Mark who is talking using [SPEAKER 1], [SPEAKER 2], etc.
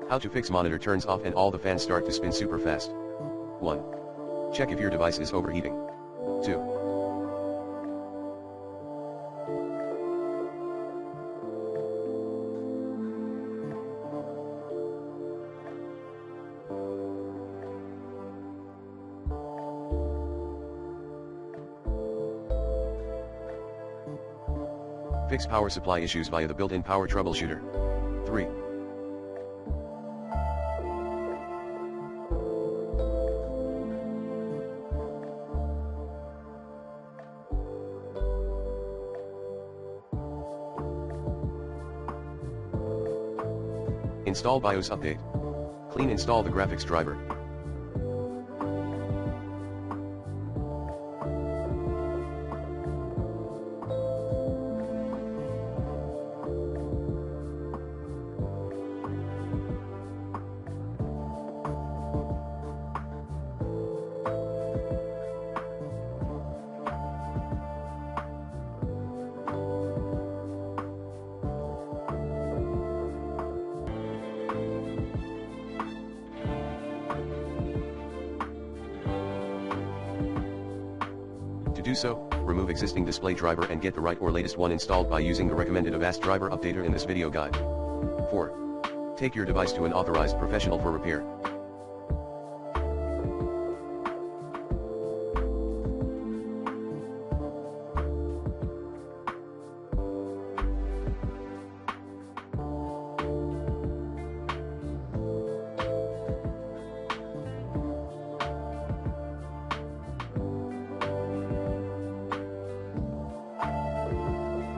[SPEAKER 1] How to fix monitor turns off and all the fans start to spin super fast. 1. Check if your device is overheating. 2. Fix power supply issues via the built-in power troubleshooter. 3. Install BIOS update. Clean install the graphics driver. To do so, remove existing display driver and get the right or latest one installed by using the recommended Avast driver updater in this video guide. 4. Take your device to an authorized professional for repair.